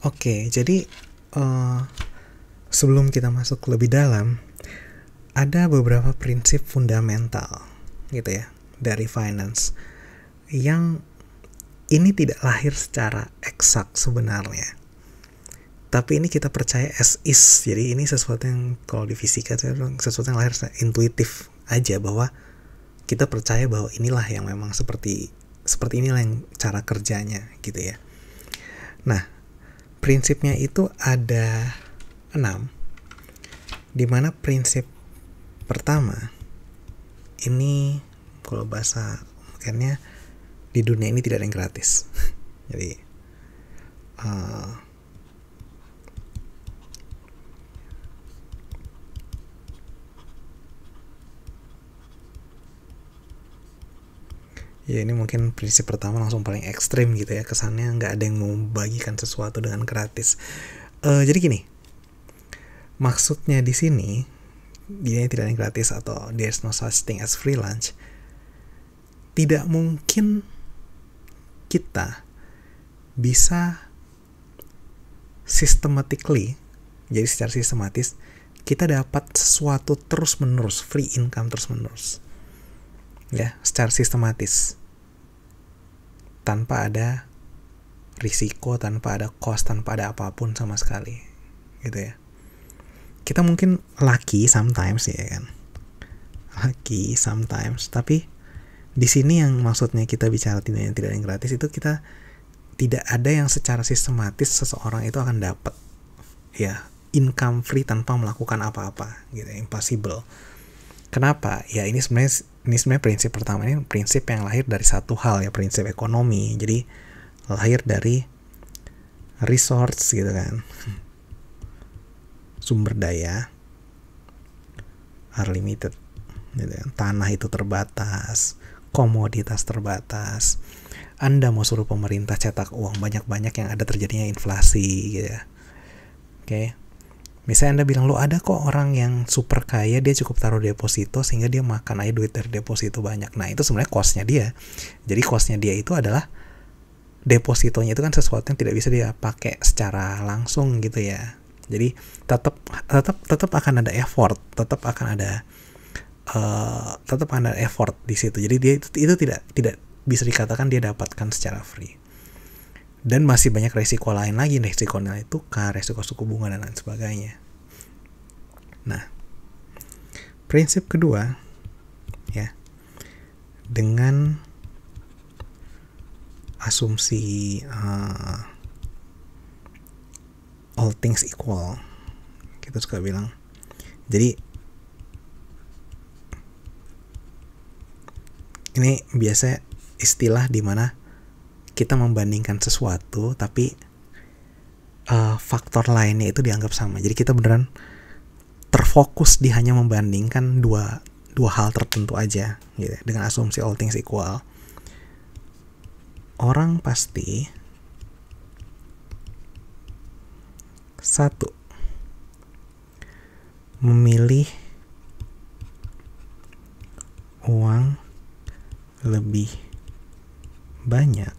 Oke, jadi uh, sebelum kita masuk lebih dalam, ada beberapa prinsip fundamental gitu ya dari finance yang ini tidak lahir secara eksak sebenarnya, tapi ini kita percaya as is. Jadi ini sesuatu yang kalau di fisika sesuatu yang lahir intuitif aja, bahwa kita percaya bahwa inilah yang memang seperti inilah yang cara kerjanya gitu ya. Nah, prinsipnya itu ada 6, dimana prinsip pertama ini, kalau bahasa makanya di dunia ini tidak ada yang gratis. Jadi ya ini mungkin prinsip pertama langsung paling ekstrim gitu ya, kesannya nggak ada yang mau membagikan sesuatu dengan gratis. Jadi gini, maksudnya di sini dia tidak ada yang gratis atau there's no such thing as free lunch. Tidak mungkin kita bisa systematically, jadi secara sistematis kita dapat sesuatu terus menerus, free income terus menerus ya, secara sistematis, tanpa ada risiko, tanpa ada cost, tanpa ada apapun sama sekali gitu ya. Kita mungkin lucky sometimes ya kan, lucky sometimes, tapi di sini yang maksudnya kita bicara tidak ada yang gratis itu, kita tidak ada yang secara sistematis seseorang itu akan dapat ya income free tanpa melakukan apa-apa gitu, impossible. Kenapa? Ya ini sebenarnya prinsip pertama, ini prinsip yang lahir dari satu hal ya, prinsip ekonomi. Jadi lahir dari resource gitu kan, sumber daya are limited gitu kan. Tanah itu terbatas, komoditas terbatas. Anda mau suruh pemerintah cetak uang banyak-banyak, yang ada terjadinya inflasi gitu ya. Oke. Misalnya Anda bilang, lo ada kok orang yang super kaya, dia cukup taruh deposito sehingga dia makan aja duit dari deposito banyak. Nah itu sebenarnya cost-nya dia. Jadi cost-nya dia itu adalah depositonya, itu kan sesuatu yang tidak bisa dia pakai secara langsung gitu ya. Jadi tetap akan ada effort, tetap akan ada effort di situ. Jadi dia itu tidak bisa dikatakan dia dapatkan secara free. Dan masih banyak resiko lain lagi, resiko nilai tukar, resiko suku bunga dan lain sebagainya. Nah, prinsip kedua ya, dengan asumsi all things equal, kita suka bilang. Jadi ini biasa istilah di mana kita membandingkan sesuatu tapi faktor lainnya itu dianggap sama. Jadi kita beneran terfokus di hanya membandingkan dua hal tertentu aja gitu. Dengan asumsi all things equal, orang pasti satu, memilih uang lebih banyak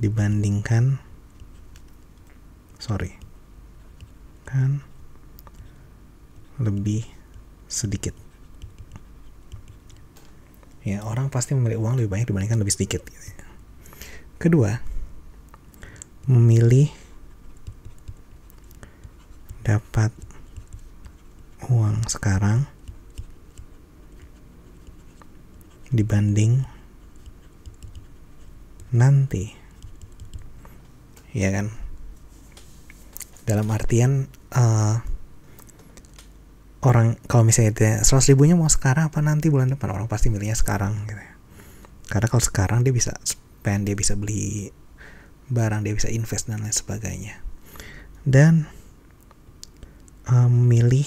dibandingkan lebih sedikit. Ya, orang pasti memilih uang lebih banyak dibandingkan lebih sedikit gitu. Kedua, memilih dapat uang sekarang dibanding nanti, ya kan? Dalam artian orang kalau misalnya 100 ribunya mau sekarang apa nanti bulan depan, orang pasti milihnya sekarang gitu. Karena kalau sekarang dia bisa spend, dia bisa beli barang, dia bisa invest dan lain sebagainya. Dan memilih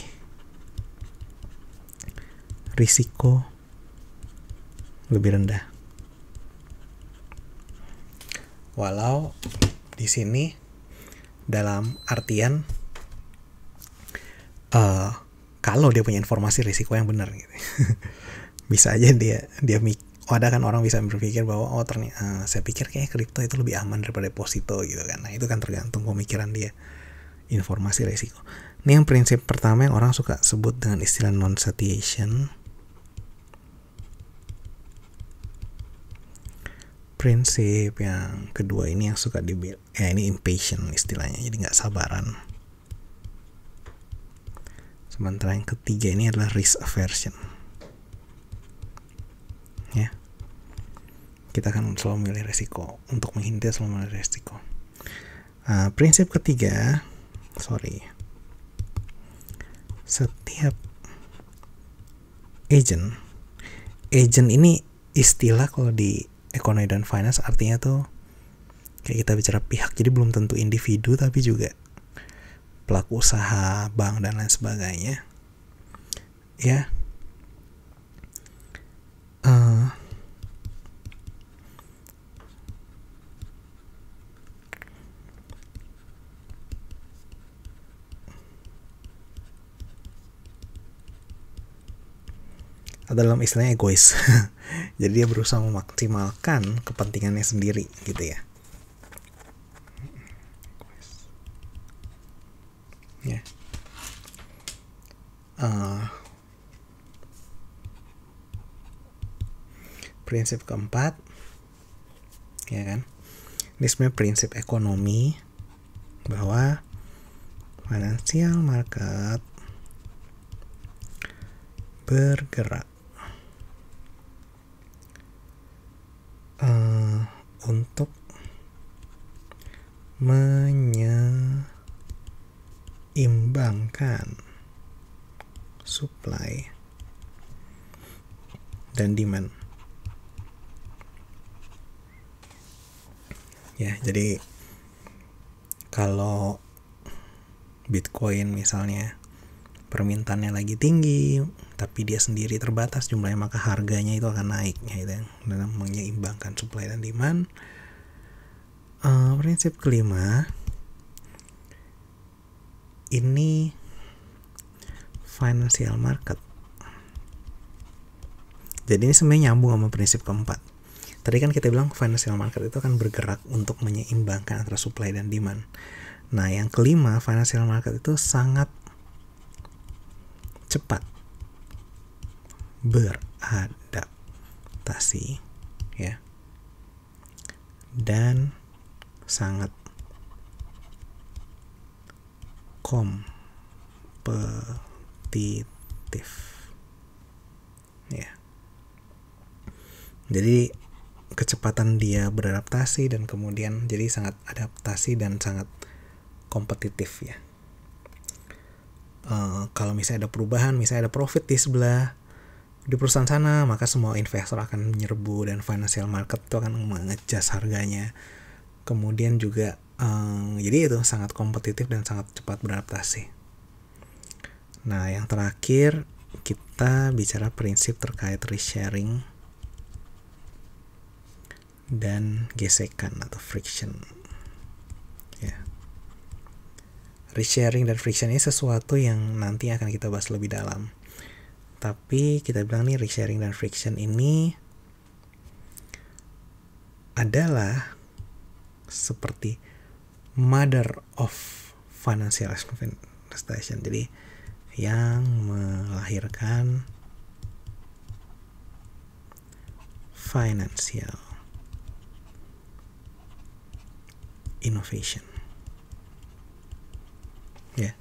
risiko lebih rendah. Walau di sini dalam artian kalau dia punya informasi risiko yang benar gitu. Bisa aja dia ada kan orang bisa berpikir bahwa ternyata saya pikir kayak kripto itu lebih aman daripada deposito gitu kan. Nah itu kan tergantung pemikiran dia. Informasi resiko. Ini yang prinsip pertama yang orang suka sebut dengan istilah non-satiation. Prinsip yang kedua ini yang suka dibilang, ini impatient istilahnya, jadi nggak sabaran. Sementara yang ketiga ini adalah risk aversion. Ya, kita akan selalu memilih resiko, untuk menghindari selalu memilih resiko. Prinsip ketiga, setiap agent ini istilah kalau di ekonomi dan finance artinya tuh kayak kita bicara pihak, jadi belum tentu individu tapi juga pelaku usaha, bank dan lain sebagainya. Ya. Dalam istilahnya egois. Jadi dia berusaha memaksimalkan kepentingannya sendiri gitu ya. Ya. Prinsip keempat, ya kan? Ini sebenarnya prinsip ekonomi bahwa financial market bergerak untuk menyeimbangkan supply dan demand. Ya, jadi kalau Bitcoin misalnya permintaannya lagi tinggi tapi dia sendiri terbatas jumlahnya, maka harganya itu akan naik ya, itu yang dalam menyeimbangkan supply dan demand. Prinsip kelima ini financial market. Jadi ini sebenarnya nyambung sama prinsip keempat. Tadi kan kita bilang financial market itu akan bergerak untuk menyeimbangkan antara supply dan demand. Nah yang kelima, financial market itu sangat cepat beradaptasi ya, dan sangat kompetitif ya. Jadi kecepatan dia beradaptasi dan kemudian jadi sangat adaptasi dan sangat kompetitif ya. Kalau misalnya ada perubahan, misalnya ada profit di perusahaan sana, maka semua investor akan menyerbu dan financial market itu akan mengejas harganya. Kemudian juga jadi itu sangat kompetitif dan sangat cepat beradaptasi. Nah yang terakhir kita bicara prinsip terkait risk sharing dan gesekan atau friction ya. Risk sharing dan friction ini sesuatu yang nanti akan kita bahas lebih dalam. Tapi kita bilang nih, risk sharing dan friction ini adalah seperti mother of financial exploitation. Jadi yang melahirkan financial innovation. Ya.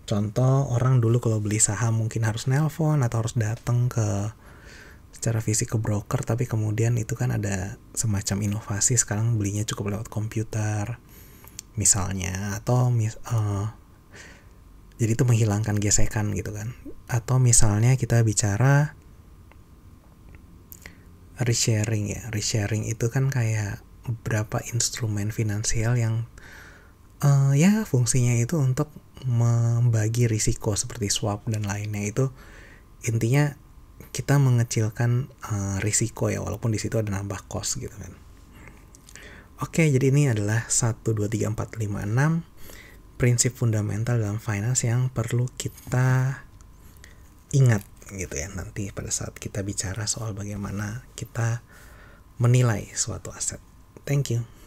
Contoh, orang dulu kalau beli saham mungkin harus nelpon atau harus datang secara fisik ke broker, tapi kemudian itu kan ada semacam inovasi, sekarang belinya cukup lewat komputer misalnya, atau jadi itu menghilangkan gesekan gitu kan. Atau misalnya kita bicara risk sharing ya. Risk sharing itu kan kayak beberapa instrumen finansial yang ya fungsinya itu untuk membagi risiko seperti swap dan lainnya. Itu intinya kita mengecilkan risiko ya, walaupun di situ ada nambah cost gitu kan. Oke, jadi ini adalah 1, 2, 3, 4, 5, 6 prinsip fundamental dalam finance yang perlu kita ingat gitu ya, nanti pada saat kita bicara soal bagaimana kita menilai suatu aset. Thank you.